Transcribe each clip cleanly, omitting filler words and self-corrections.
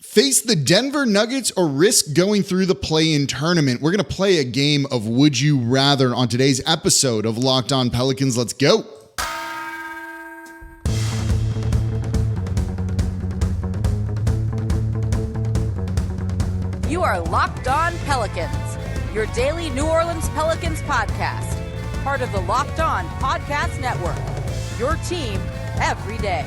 Face the Denver Nuggets or risk going through the play-in tournament? We're going to play a game of Would You Rather on today's episode of Locked On Pelicans. Let's go. You are Locked On Pelicans, your daily New Orleans Pelicans podcast. Part of the Locked On Podcast Network, your team every day.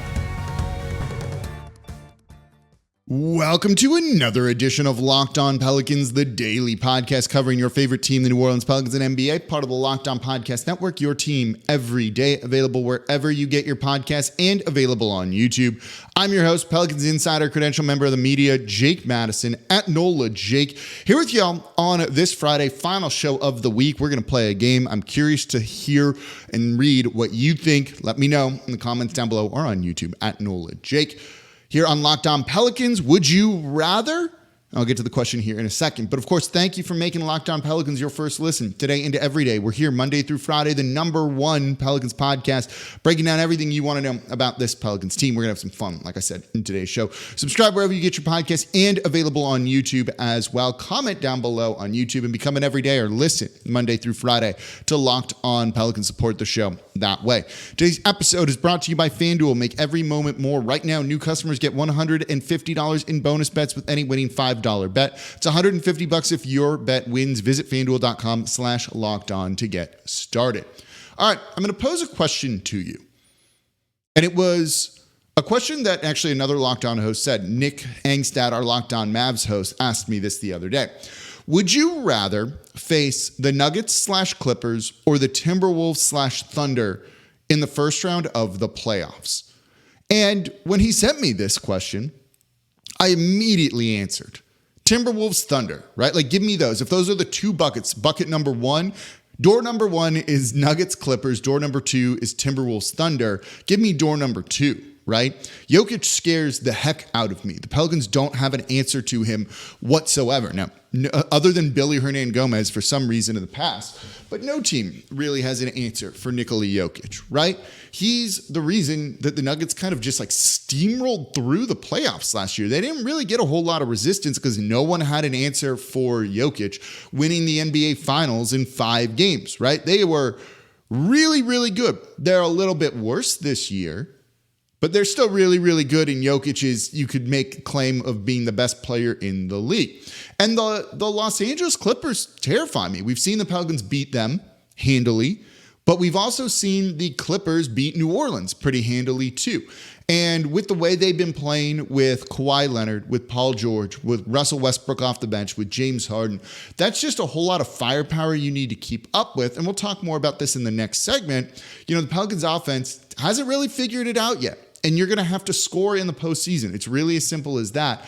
Welcome to another edition of Locked On Pelicans, the daily podcast covering your favorite team, the New Orleans Pelicans and NBA, part of the Locked On Podcast Network, your team every day, available wherever you get your podcasts and available on YouTube. I'm your host, Pelicans Insider, credential member of the media, Jake Madison, at NOLA Jake, here with y'all on this Friday, final show of the week. We're going to play a game. I'm curious to hear and read what you think. Let me know in the comments down below or on YouTube, at NOLA Jake. Here on Locked On Pelicans, would you rather? I'll get to the question here in a second. But of course, thank you for making Locked On Pelicans your first listen today and every day. We're here Monday through Friday, the #1 Pelicans podcast, breaking down everything you want to know about this Pelicans team. We're going to have some fun, like I said, in today's show. Subscribe wherever you get your podcasts and available on YouTube as well. Comment down below on YouTube and become an everyday or listen Monday through Friday to Locked On Pelicans. Support the show that way. Today's episode is brought to you by FanDuel. Make every moment more. Right now, new customers get $150 in bonus bets with any winning $5 bet. It's $150 if your bet wins. Visit FanDuel.com/lockedon to get started. All right, I'm going to pose a question to you. And it was a question that actually another Locked On host said. Nick Angstad, our Locked On Mavs host, asked me this the other day. Would you rather face the Nuggets/Clippers or the Timberwolves/Thunder in the first round of the playoffs? And when he sent me this question, I immediately answered Timberwolves, Thunder, right? Like, give me those. If those are the two buckets, bucket number one, door number one is Nuggets, Clippers. Door number two is Timberwolves, Thunder. Give me door number two, right? Jokic scares the heck out of me. The Pelicans don't have an answer to him whatsoever. Now, other than Billy Hernangomez for some reason in the past, but no team really has an answer for Nikola Jokic, right? He's the reason that the Nuggets kind of just like steamrolled through the playoffs last year. They didn't really get a whole lot of resistance because no one had an answer for Jokic winning the NBA Finals in 5 games, right? They were really, really good. They're a little bit worse this year, but they're still really, really good. And Jokic is, you could make a claim of being the best player in the league. And the Los Angeles Clippers terrify me. We've seen the Pelicans beat them handily, but we've also seen the Clippers beat New Orleans pretty handily too. And with the way they've been playing with Kawhi Leonard, with Paul George, with Russell Westbrook off the bench, with James Harden, that's just a whole lot of firepower you need to keep up with. And we'll talk more about this in the next segment. You know, the Pelicans offense hasn't really figured it out yet. And you're going to have to score in the postseason. It's really as simple as that.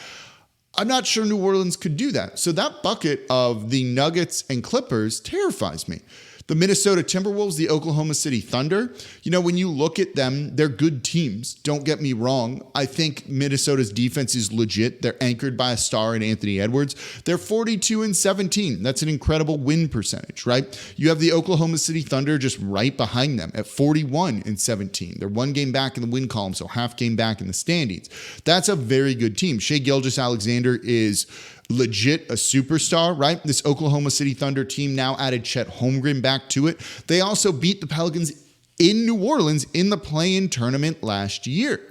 I'm not sure New Orleans could do that. So that bucket of the Nuggets and Clippers terrifies me. The Minnesota Timberwolves, the Oklahoma City Thunder, you know, when you look at them, they're good teams. Don't get me wrong. I think Minnesota's defense is legit. They're anchored by a star in Anthony Edwards. They're 42-17. That's an incredible win percentage, right? You have the Oklahoma City Thunder just right behind them at 41-17. They're 1 game back in the win column, so half game back in the standings. That's a very good team. Shai Gilgeous-Alexander is legit a superstar, right? This Oklahoma City Thunder team now added Chet Holmgren back to it. They also beat the Pelicans in New Orleans in the play-in tournament last year.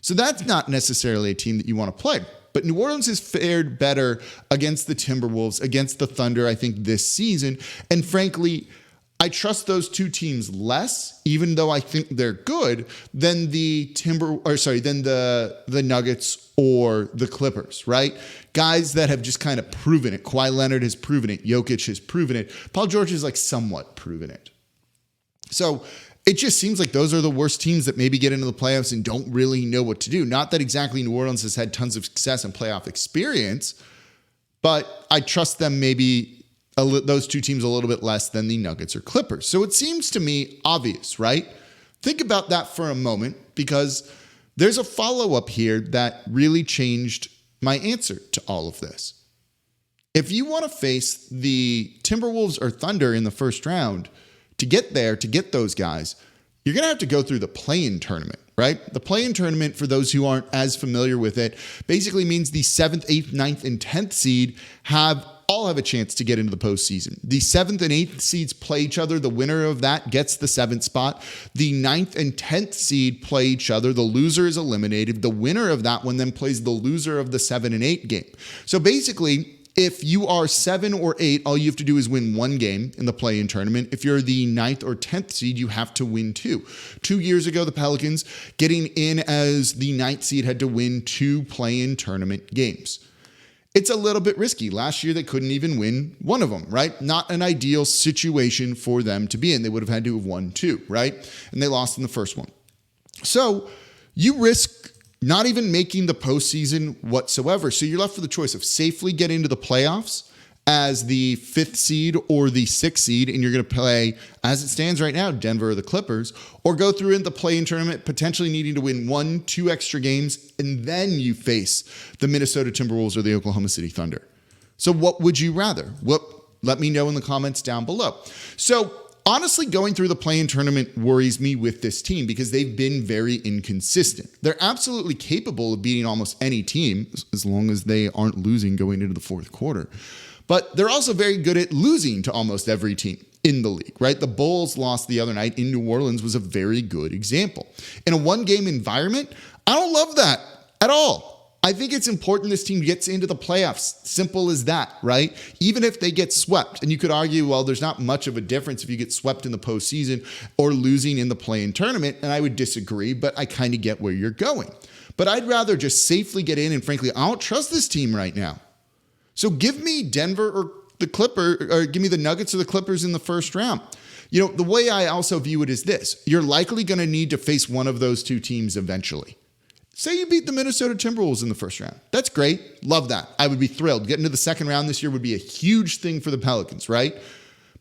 So that's not necessarily a team that you want to play. But New Orleans has fared better against the Timberwolves, against the Thunder, I think, this season. And frankly, I trust those two teams less, even though I think they're good, than the Nuggets or the Clippers, right? Guys that have just kind of proven it. Kawhi Leonard has proven it. Jokic has proven it. Paul George has like somewhat proven it. So it just seems like those are the worst teams that maybe get into the playoffs and don't really know what to do. Not that exactly New Orleans has had tons of success and playoff experience, but I trust them maybe those two teams a little bit less than the Nuggets or Clippers. So it seems to me obvious, right? Think about that for a moment, because there's a follow-up here that really changed my answer to all of this. If you want to face the Timberwolves or Thunder in the first round, to get there, to get those guys, you're going to have to go through the play-in tournament. right? The play-in tournament, for those who aren't as familiar with it, basically means the 7th, 8th, 9th, and 10th seed all have a chance to get into the postseason. The 7th and 8th seeds play each other. The winner of that gets the 7th spot. The 9th and 10th seed play each other. The loser is eliminated. The winner of that one then plays the loser of the 7 and 8 game. So basically, if you are 7 or 8, all you have to do is win one game in the play-in tournament. If you're the 9th or 10th seed, you have to win 2. 2 years ago, the Pelicans, getting in as the 9th seed, had to win 2 play-in tournament games. It's a little bit risky. Last year, they couldn't even win one of them, right? Not an ideal situation for them to be in. They would have had to have won 2, right? And they lost in the first one. So you risk not even making the postseason whatsoever. So you're left with the choice of safely getting into the playoffs as the 5th seed or the 6th seed, and you're going to play, as it stands right now, Denver or the Clippers, or go through in the play-in tournament, potentially needing to win 1-2 extra games, and then you face the Minnesota Timberwolves or the Oklahoma City Thunder. So what would you rather? Let me know in the comments down below. So honestly, going through the play-in tournament worries me with this team because they've been very inconsistent. They're absolutely capable of beating almost any team as long as they aren't losing going into the fourth quarter. But they're also very good at losing to almost every team in the league, right? The Bulls lost the other night in New Orleans was a very good example. In a one-game environment, I don't love that at all. I think it's important this team gets into the playoffs. Simple as that, right? Even if they get swept. And you could argue, well, there's not much of a difference if you get swept in the postseason or losing in the play-in tournament. And I would disagree, but I kind of get where you're going. But I'd rather just safely get in. And frankly, I don't trust this team right now. So give me Denver or the Clippers, or give me the Nuggets or the Clippers in the first round. You know, the way I also view it is this. You're likely going to need to face one of those two teams eventually. Say you beat the Minnesota Timberwolves in the first round. That's great. Love that. I would be thrilled. Getting to the second round this year would be a huge thing for the Pelicans, right?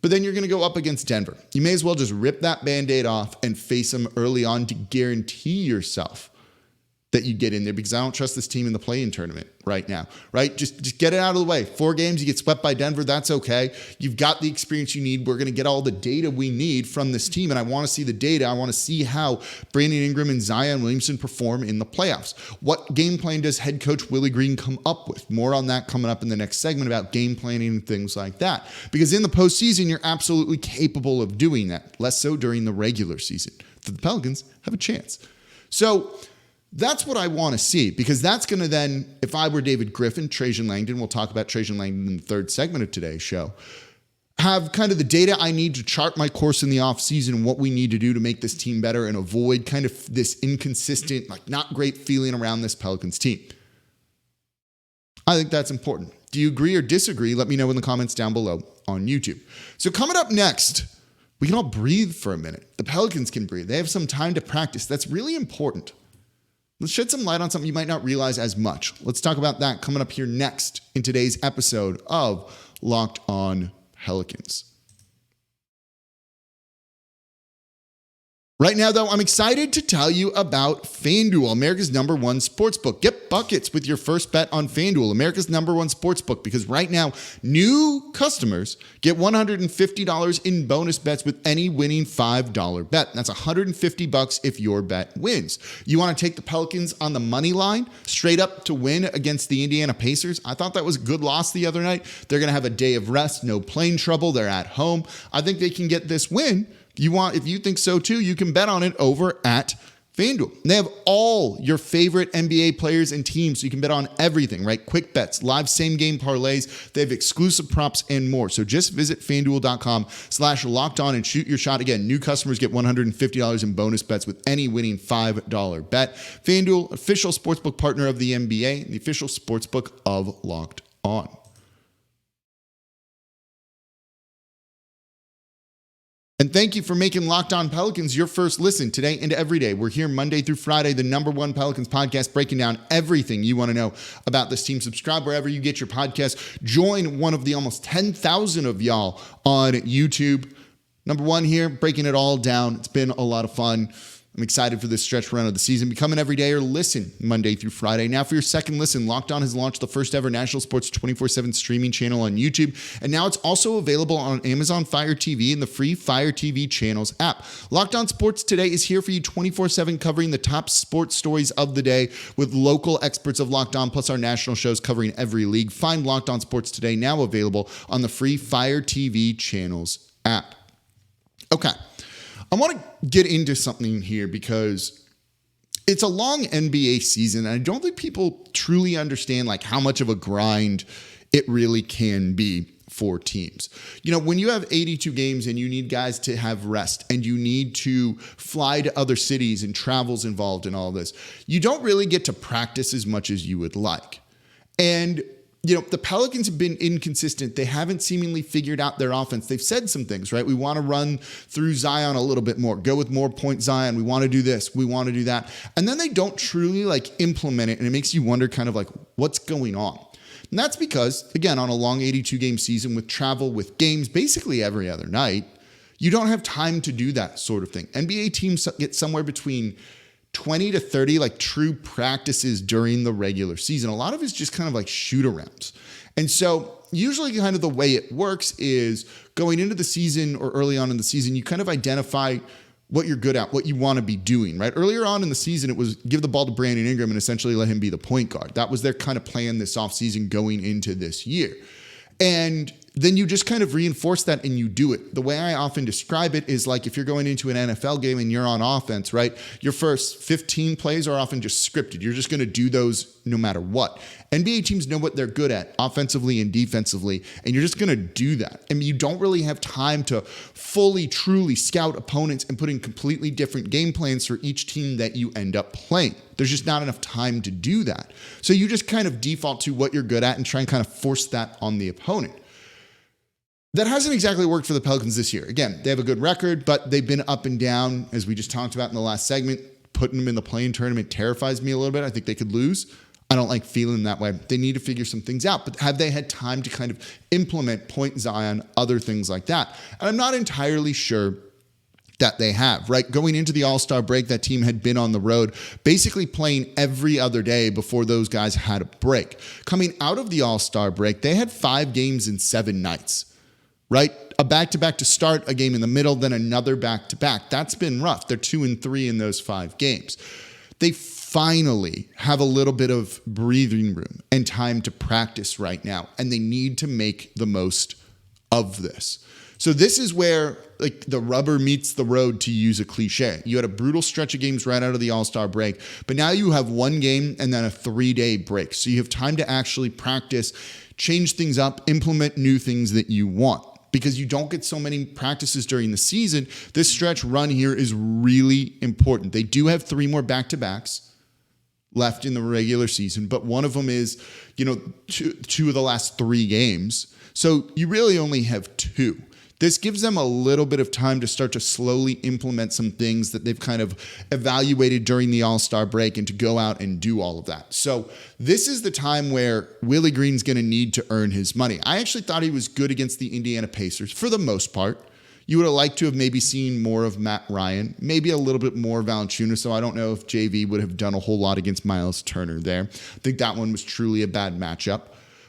But then you're going to go up against Denver. You may as well just rip that Band-Aid off and face them early on to guarantee yourself that you get in there, because I don't trust this team in the play-in tournament right now, right? Just get it out of the way. 4 games, you get swept by Denver, that's okay. You've got the experience you need. We're going to get all the data we need from this team, and I want to see the data. I want to see how Brandon Ingram and Zion Williamson perform in the playoffs. What game plan does head coach Willie Green come up with? More on that coming up in the next segment about game planning and things like that. Because in the postseason, you're absolutely capable of doing that. Less so during the regular season. The Pelicans have a chance. So that's what I want to see, because that's going to then, if I were David Griffin, Trajan Langdon, we'll talk about Trajan Langdon in the third segment of today's show, have kind of the data I need to chart my course in the offseason and what we need to do to make this team better and avoid kind of this inconsistent, like not great feeling around this Pelicans team. I think that's important. Do you agree or disagree? Let me know in the comments down below on YouTube. So coming up next, we can all breathe for a minute. The Pelicans can breathe. They have some time to practice. That's really important. Let's shed some light on something you might not realize as much. Let's talk about that coming up here next in today's episode of Locked On Pelicans. Right now, though, I'm excited to tell you about FanDuel, America's #1 sportsbook. Get buckets with your first bet on FanDuel, America's #1 sportsbook, because right now, new customers get $150 in bonus bets with any winning $5 bet. That's $150 if your bet wins. You want to take the Pelicans on the money line, straight up to win against the Indiana Pacers? I thought that was a good loss the other night. They're going to have a day of rest, no plane trouble. They're at home. I think they can get this win. If you think so too, you can bet on it over at FanDuel. They have all your favorite NBA players and teams, so you can bet on everything, right? Quick bets, live same-game parlays. They have exclusive props and more. So just visit FanDuel.com/lockedon and shoot your shot. Again, new customers get $150 in bonus bets with any winning $5 bet. FanDuel, official sportsbook partner of the NBA, and the official sportsbook of Locked On. And thank you for making Locked On Pelicans your first listen today and every day. We're here Monday through Friday, the #1 Pelicans podcast, breaking down everything you want to know about this team. Subscribe wherever you get your podcasts. Join one of the almost 10,000 of y'all on YouTube. #1 here, breaking it all down. It's been a lot of fun. I'm excited for this stretch run of the season. Become an everydayer. Listen Monday through Friday. Now for your second listen, Locked On has launched the first ever national sports 24/7 streaming channel on YouTube. And now it's also available on Amazon Fire TV and the free Fire TV channels app. Locked On Sports Today is here for you 24/7, covering the top sports stories of the day with local experts of Locked On, plus our national shows covering every league. Find Locked On Sports Today now available on the free Fire TV channels app. Okay. I want to get into something here because it's a long NBA season, and I don't think people truly understand like how much of a grind it really can be for teams. You know, when you have 82 games and you need guys to have rest and you need to fly to other cities and travel's involved in all this, you don't really get to practice as much as you would like. And you know, the Pelicans have been inconsistent. They haven't seemingly figured out their offense. They've said some things, right? We want to run through Zion a little bit more, go with more point Zion. We want to do this. We want to do that. And then they don't truly like implement it. And it makes you wonder kind of like what's going on. And that's because, again, on a long 82 game season with travel, with games basically every other night, you don't have time to do that sort of thing. NBA teams get somewhere between 20 to 30 like true practices during the regular season. A lot of it's just kind of like shoot arounds. And so usually kind of the way it works is going into the season or early on in the season, you kind of identify what you're good at, what you want to be doing, right? Earlier on in the season, it was give the ball to Brandon Ingram and essentially let him be the point guard. That was their kind of plan this offseason going into this year. And then you just kind of reinforce that and you do it. The way I often describe it is like if you're going into an NFL game and you're on offense, right? Your first 15 plays are often just scripted. You're just going to do those no matter what. NBA teams know what they're good at offensively and defensively, and you're just going to do that. I mean, you don't really have time to fully, truly scout opponents and put in completely different game plans for each team that you end up playing. There's just not enough time to do that. So you just kind of default to what you're good at and try and kind of force that on the opponent. That hasn't exactly worked for the Pelicans this year. Again, they have a good record, but they've been up and down, as we just talked about in the last segment. Putting them in the play-in tournament terrifies me a little bit. I think they could lose. I don't like feeling that way. They need to figure some things out, but have they had time to kind of implement point Zion, other things like that? And I'm not entirely sure that they have, right? Going into the All-Star break, that team had been on the road, basically playing every other day before those guys had a break. Coming out of the All-Star break, they had 5 games in 7 nights. Right? A back-to-back to start, a game in the middle, then another back-to-back. That's been rough. They're 2-3 in those 5 games. They finally have a little bit of breathing room and time to practice right now, and they need to make the most of this. So this is where like the rubber meets the road, to use a cliche. You had a brutal stretch of games right out of the All-Star break, but now you have 1 game and then a 3-day break. So you have time to actually practice, change things up, implement new things that you want. Because you don't get so many practices during the season, this stretch run here is really important. They do have 3 more back-to-backs left in the regular season, but one of them is, you know, two of the last 3 games. So you really only have 2. This gives them a little bit of time to start to slowly implement some things that they've kind of evaluated during the All-Star break and to go out and do all of that. So this is the time where Willie Green's going to need to earn his money. I actually thought he was good against the Indiana Pacers for the most part. You would have liked to have maybe seen more of Matt Ryan, maybe a little bit more Valanciunas. So I don't know if JV would have done a whole lot against Miles Turner there. I think that one was truly a bad matchup.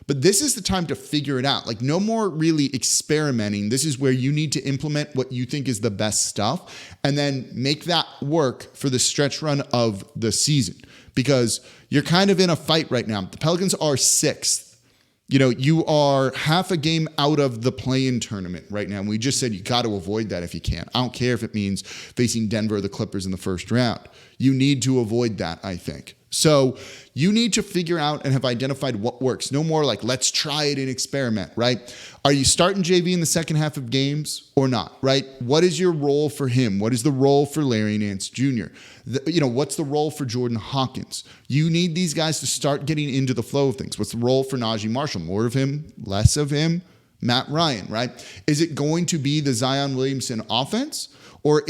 But this is the time to figure it out. Like, no more really experimenting. This is where you need to implement what you think is the best stuff and then make that work for the stretch run of the season, because you're kind of in a fight right now. The Pelicans are 6th. You know, you are half a game out of the play-in tournament right now. And we just said you got to avoid that if you can. I don't care if it means facing Denver or the Clippers in the first round. You need to avoid that, I think. So you need to figure out and have identified what works. No more like, let's try it and experiment, right? Are you starting JV in the second half of games or not, right? What is your role for him? What is the role for Larry Nance Jr.? What's the role for Jordan Hawkins? You need these guys to start getting into the flow of things. What's the role for Najee Marshall? More of him, less of him? Matt Ryan, right? Is it going to be the Zion Williamson offense? Or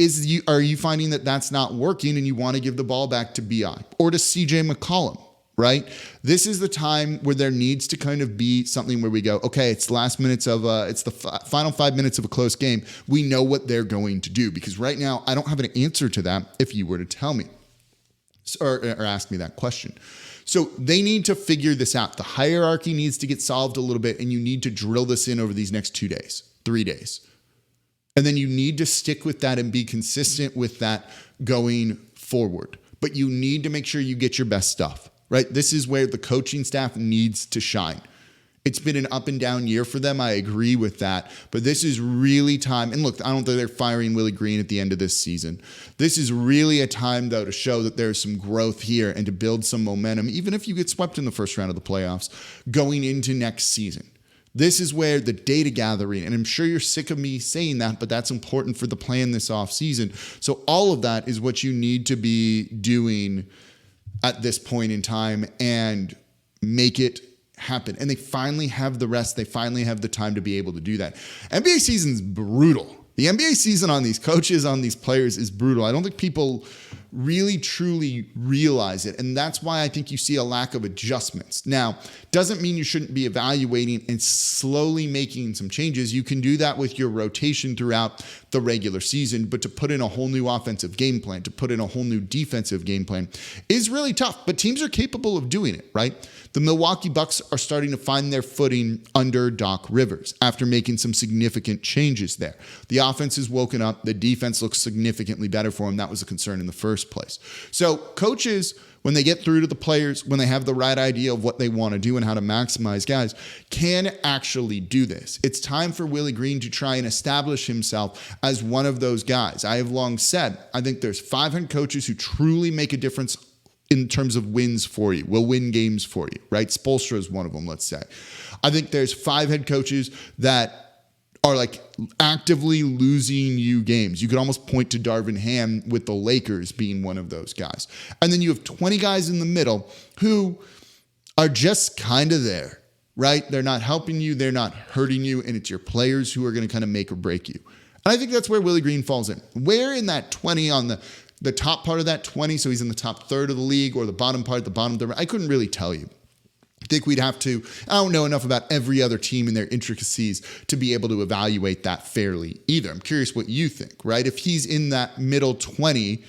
are you finding that that's not working and you want to give the ball back to BI or to CJ McCollum, right? This is the time where there needs to kind of be something where we go, okay, it's the last minutes of, it's the final 5 minutes of a close game. We know what they're going to do, because right now I don't have an answer to that if you were to tell me or ask me that question. So they need to figure this out. The hierarchy needs to get solved a little bit, and you need to drill this in over these next 2 days, 3 days. And then you need to stick with that and be consistent with that going forward. But you need to make sure you get your best stuff, right? This is where the coaching staff needs to shine. It's been an up and down year for them. I agree with that. But this is really time. And look, I don't think they're firing Willie Green at the end of this season. This is really a time, though, to show that there's some growth here and to build some momentum, even if you get swept in the first round of the playoffs, going into next season. This is where the data gathering, and I'm sure you're sick of me saying that, but that's important for the plan this offseason. So all of that is what you need to be doing at this point in time and make it happen. And they finally have the rest. They finally have the time to be able to do that. NBA season's brutal. The NBA season on these coaches, on these players is brutal. I don't think people really truly realize it. And that's why I think you see a lack of adjustments. Now, doesn't mean you shouldn't be evaluating and slowly making some changes. You can do that with your rotation throughout the regular season, but to put in a whole new offensive game plan, to put in a whole new defensive game plan is really tough, but teams are capable of doing it, right? The Milwaukee Bucks are starting to find their footing under Doc Rivers after making some significant changes there. The offense has woken up. The defense looks significantly better for them. That was a concern in the first place. So coaches, when they get through to the players, when they have the right idea of what they want to do and how to maximize guys, can actually do this. It's time for Willie Green to try and establish himself as one of those guys. I have long said, I think there's 500 coaches who truly make a difference in terms of wins for you, will win games for you, right? Spoelstra is one of them, let's say. I think there's 5 head coaches that are like actively losing you games. You could almost point to Darvin Ham with the Lakers being one of those guys. And then you have 20 guys in the middle who are just kind of there, right? They're not helping you, they're not hurting you, and it's your players who are going to kind of make or break you. And I think that's where Willie Green falls in. Where in that 20 on the top part of that 20, so he's in the top third of the league, or the bottom part, the bottom third, I couldn't really tell you. I think we'd have to, I don't know enough about every other team and their intricacies to be able to evaluate that fairly either. I'm curious what you think, right? If he's in that middle 20,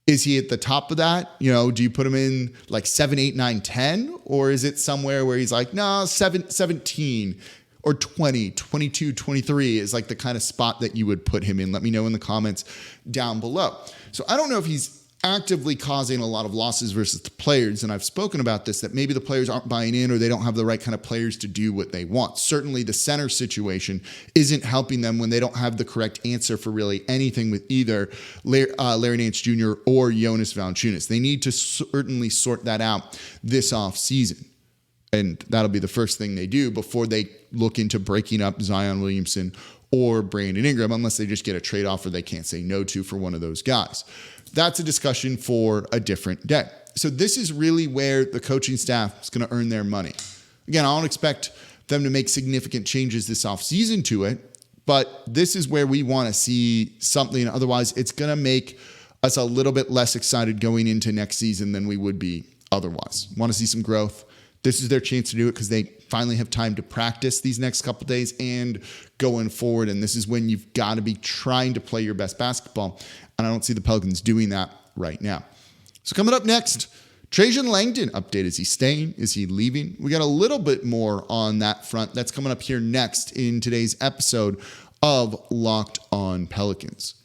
is he at the top of that? You know, do you put him in like 7, 8, 9, 10? Or is it somewhere where he's like, no, 17 or 20, 22, 23 is like the kind of spot that you would put him in? Let me know in the comments down below. So I don't know if he's actively causing a lot of losses versus the players. And I've spoken about this, that maybe the players aren't buying in or they don't have the right kind of players to do what they want. Certainly the center situation isn't helping them when they don't have the correct answer for really anything with either Larry Nance Jr. or Jonas Valanciunas. They need to certainly sort that out this offseason. And that'll be the first thing they do before they look into breaking up Zion Williamson or Brandon Ingram, unless they just get a trade offer they can't say no to for one of those guys. That's a discussion for a different day. So this is really where the coaching staff is going to earn their money. Again, I don't expect them to make significant changes this offseason to it, but this is where we want to see something. Otherwise, it's going to make us a little bit less excited going into next season than we would be otherwise. Want to see some growth. This is their chance to do it because they finally have time to practice these next couple days and going forward. And this is when you've got to be trying to play your best basketball. And I don't see the Pelicans doing that right now. So coming up next, Trajan Langdon update. Is he staying? Is he leaving? We got a little bit more on that front. That's coming up here next in today's episode of Locked On Pelicans.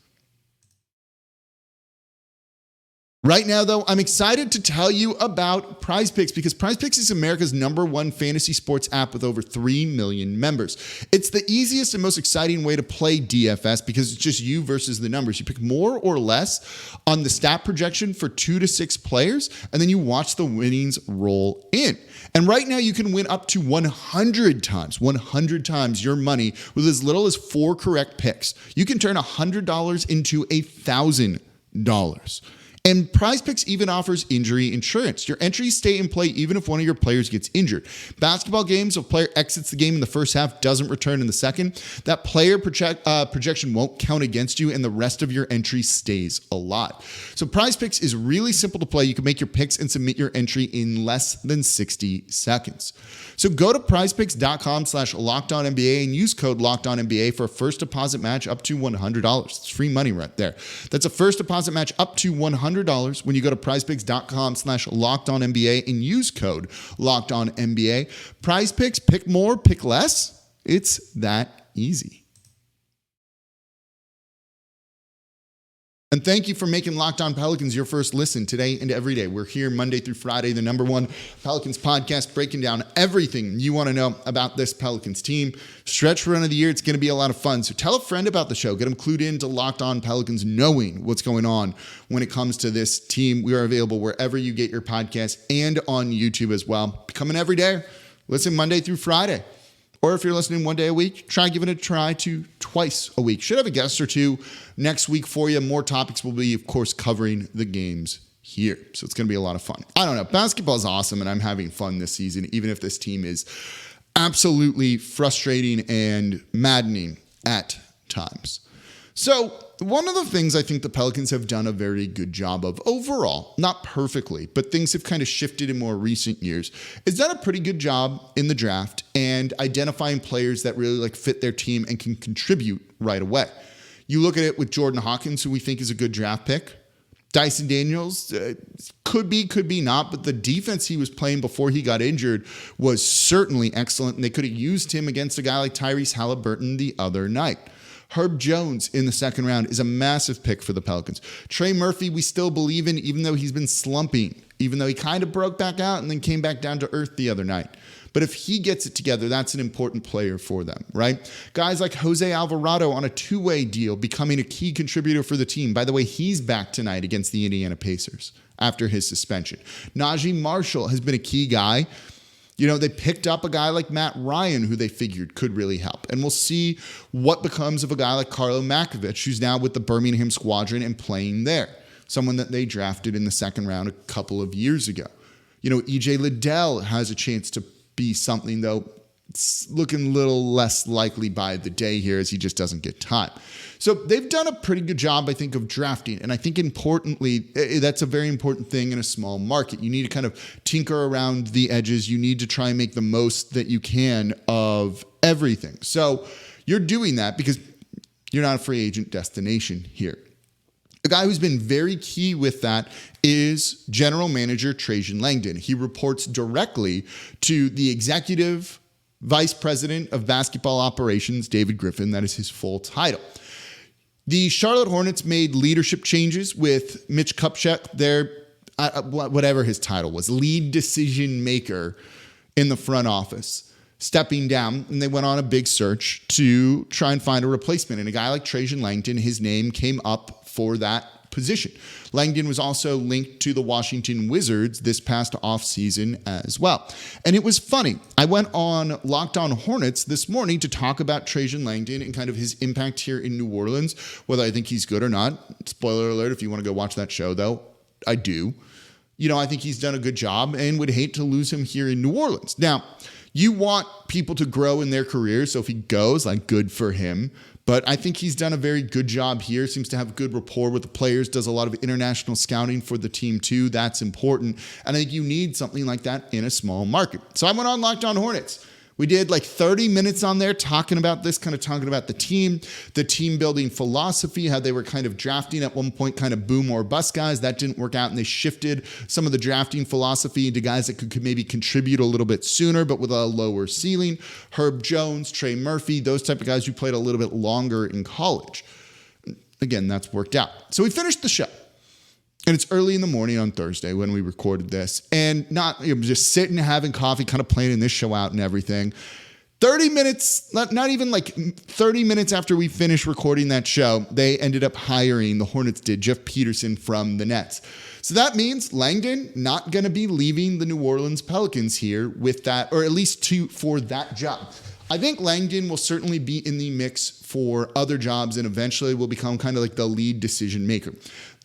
Right now, though, I'm excited to tell you about Prize Picks because Prize Picks is America's #1 fantasy sports app with over 3 million members. It's the easiest and most exciting way to play DFS because it's just you versus the numbers. You pick more or less on the stat projection for 2 to 6 players, and then you watch the winnings roll in. And right now, you can win up to 100 times your money with as little as 4 correct picks. You can turn $100 into $1,000. And PrizePicks even offers injury insurance. Your entries stay in play even if one of your players gets injured. Basketball games, if a player exits the game in the first half, doesn't return in the second, that player projection won't count against you and the rest of your entry stays alive. So PrizePicks is really simple to play. You can make your picks and submit your entry in less than 60 seconds. So go to prizepicks.com/LockedOnNBA and use code LockedOnNBA for a first deposit match up to $100. It's free money right there. That's a first deposit match up to $100 when you go to prizepicks.com/LockedOnNBA and use code LockedOnNBA. PrizePicks, pick more, pick less. It's that easy. And thank you for making Locked On Pelicans your first listen today and every day. We're here Monday through Friday, the #1 Pelicans podcast, breaking down everything you want to know about this Pelicans team. Stretch run of the year, it's going to be a lot of fun. So tell a friend about the show. Get them clued into Locked On Pelicans, knowing what's going on when it comes to this team. We are available wherever you get your podcasts and on YouTube as well. Becoming every day. Listen Monday through Friday. Or if you're listening one day a week, try giving it a try to twice a week. Should have a guest or two next week for you. More topics will be, of course, covering the games here. So it's going to be a lot of fun. I don't know. Basketball is awesome, and I'm having fun this season, even if this team is absolutely frustrating and maddening at times. So one of the things I think the Pelicans have done a very good job of overall, not perfectly, but things have kind of shifted in more recent years, is done a pretty good job in the draft and identifying players that really fit their team and can contribute right away. You look at it with Jordan Hawkins, who we think is a good draft pick. Dyson Daniels could be not, but the defense he was playing before he got injured was certainly excellent, and they could have used him against a guy like Tyrese Halliburton the other night. Herb Jones in the second round is a massive pick for the Pelicans. Trey Murphy, we still believe in, even though he's been slumping, even though he kind of broke back out and then came back down to earth the other night. But if he gets it together, that's an important player for them, right? Guys like Jose Alvarado on a two-way deal, becoming a key contributor for the team. By the way, he's back tonight against the Indiana Pacers after his suspension. Najee Marshall has been a key guy. You know, they picked up a guy like Matt Ryan, who they figured could really help. And we'll see what becomes of a guy like Karlo Makovich, who's now with the Birmingham Squadron and playing there. Someone that they drafted in the second round a couple of years ago. You know, EJ Liddell has a chance to be something, though it's looking a little less likely by the day here as he just doesn't get time. So they've done a pretty good job, I think, of drafting. And I think importantly, that's a very important thing in a small market. You need to kind of tinker around the edges. You need to try and make the most that you can of everything. So you're doing that because you're not a free agent destination here. A guy who's been very key with that is General Manager Trajan Langdon. He reports directly to the executive Vice President of Basketball Operations, David Griffin. That is his full title. The Charlotte Hornets made leadership changes with Mitch Kupchak, their, whatever his title was, lead decision maker in the front office, stepping down, and they went on a big search to try and find a replacement. And a guy like Trajan Langdon, his name came up for that position. Langdon was also linked to the Washington Wizards this past offseason as well. And it was funny. I went on Locked On Hornets this morning to talk about Trajan Langdon and kind of his impact here in New Orleans, whether I think he's good or not. Spoiler alert, if you want to go watch that show, though, I do. You know, I think he's done a good job and would hate to lose him here in New Orleans. Now, you want people to grow in their careers, so if he goes, good for him. But I think he's done a very good job here. Seems to have good rapport with the players, does a lot of international scouting for the team too. That's important. And I think you need something like that in a small market. So I went on Locked On Hornets. We did 30 minutes on there talking about this, kind of talking about the team building philosophy, how they were kind of drafting at one point, kind of boom or bust guys. That didn't work out, and they shifted some of the drafting philosophy into guys that could maybe contribute a little bit sooner, but with a lower ceiling. Herb Jones, Trey Murphy, those type of guys who played a little bit longer in college. Again, that's worked out. So we finished the show. And it's early in the morning on Thursday when we recorded this, and just sitting, having coffee, kind of planning this show out and everything. 30 minutes, not even 30 minutes after we finished recording that show, they ended up hiring, the Hornets did, Jeff Peterson from the Nets. So that means Langdon not going to be leaving the New Orleans Pelicans here with that, or at least for that job. I think Langdon will certainly be in the mix for other jobs and eventually will become kind of like the lead decision maker.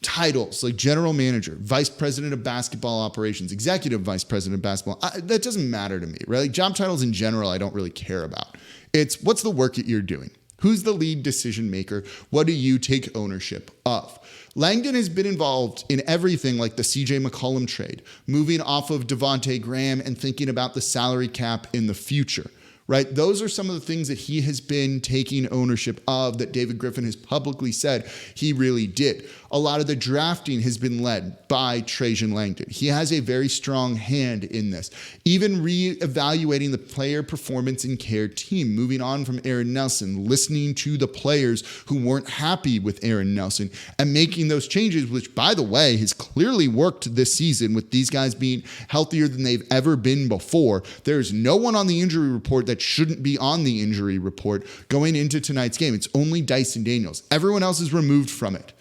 titles like general manager, vice president of basketball operations, executive vice president of basketball, that doesn't matter to me, right? Like job titles in general, I don't really care about. It's what's the work that you're doing? Who's the lead decision maker? What do you take ownership of? Langdon has been involved in everything like the CJ McCollum trade, moving off of Devontae Graham and thinking about the salary cap in the future. Right? Those are some of the things that he has been taking ownership of that David Griffin has publicly said he really did. A lot of the drafting has been led by Trajan Langdon. He has a very strong hand in this. Even reevaluating the player performance and care team, moving on from Aaron Nelson, listening to the players who weren't happy with Aaron Nelson and making those changes, which, by the way, has clearly worked this season with these guys being healthier than they've ever been before. There's no one on the injury report that shouldn't be on the injury report going into tonight's game. It's only Dyson Daniels. Everyone else is removed from it.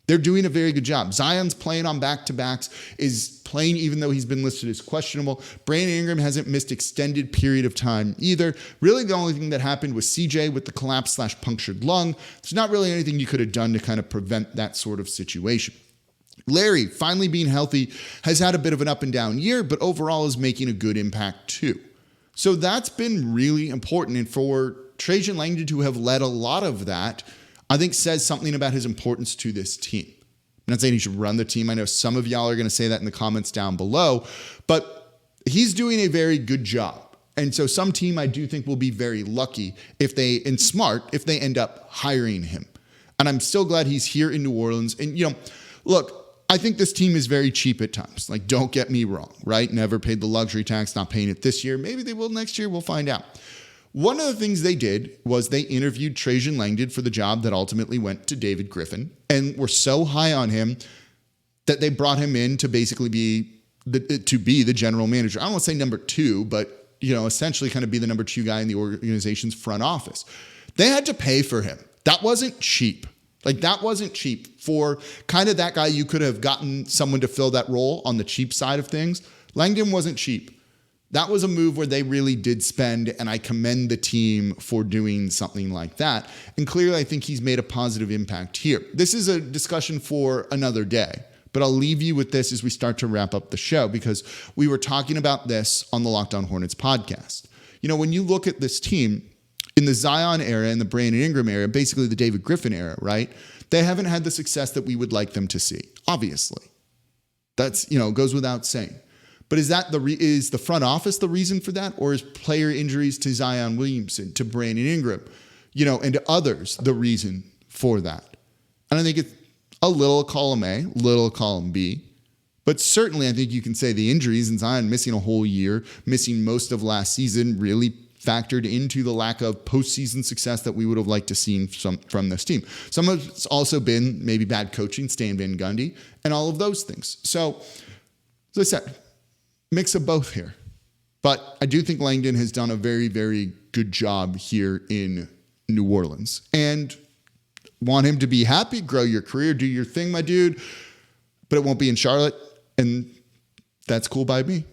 They're doing a very good job. Zion's playing on back-to-backs, is playing even though he's been listed as questionable. Brandon Ingram hasn't missed extended period of time either. Really, the only thing that happened was CJ with the collapse/punctured lung. There's not really anything you could have done to kind of prevent that sort of situation. Larry, finally being healthy, has had a bit of an up and down year, but overall is making a good impact too. So that's been really important. And for Trajan Langdon to have led a lot of that, I think says something about his importance to this team. I'm not saying he should run the team. I know some of y'all are going to say that in the comments down below, but he's doing a very good job. And so some team I do think will be very lucky if they end up hiring him. And I'm still glad he's here in New Orleans. And, look, I think this team is very cheap at times. Like, don't get me wrong, right? Never paid the luxury tax, not paying it this year. Maybe they will next year. We'll find out. One of the things they did was they interviewed Trajan Langdon for the job that ultimately went to David Griffin and were so high on him that they brought him in to basically be the general manager. I don't want to say number two, but, essentially kind of be the number two guy in the organization's front office. They had to pay for him. That wasn't cheap. That wasn't cheap for kind of that guy. You could have gotten someone to fill that role on the cheap side of things. Langdon wasn't cheap. That was a move where they really did spend, and I commend the team for doing something like that. And clearly, I think he's made a positive impact here. This is a discussion for another day, but I'll leave you with this as we start to wrap up the show, because we were talking about this on the Locked On Hornets podcast. When you look at this team, in the Zion era and the Brandon Ingram era, basically the David Griffin era, right? They haven't had the success that we would like them to see, obviously. That's, goes without saying. But is the front office the reason for that? Or is player injuries to Zion Williamson, to Brandon Ingram, and to others the reason for that? And I think it's a little column A, little column B. But certainly I think you can say the injuries and Zion missing a whole year, missing most of last season, really factored into the lack of postseason success that we would have liked to see from this team. Some of it's also been maybe bad coaching, Stan Van Gundy, and all of those things. So, as I said, mix of both here. But I do think Langdon has done a very, very good job here in New Orleans. And want him to be happy, grow your career, do your thing, my dude. But it won't be in Charlotte. And that's cool by me.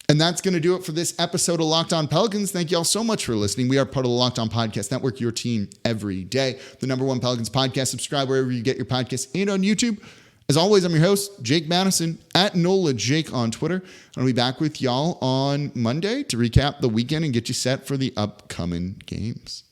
And that's going to do it for this episode of Locked On Pelicans. Thank you all so much for listening. We are part of the Locked On Podcast Network, your team every day. The #1 Pelicans podcast. Subscribe wherever you get your podcasts and on YouTube. As always, I'm your host, Jake Madison, at NOLA Jake on Twitter. I'll be back with y'all on Monday to recap the weekend and get you set for the upcoming games.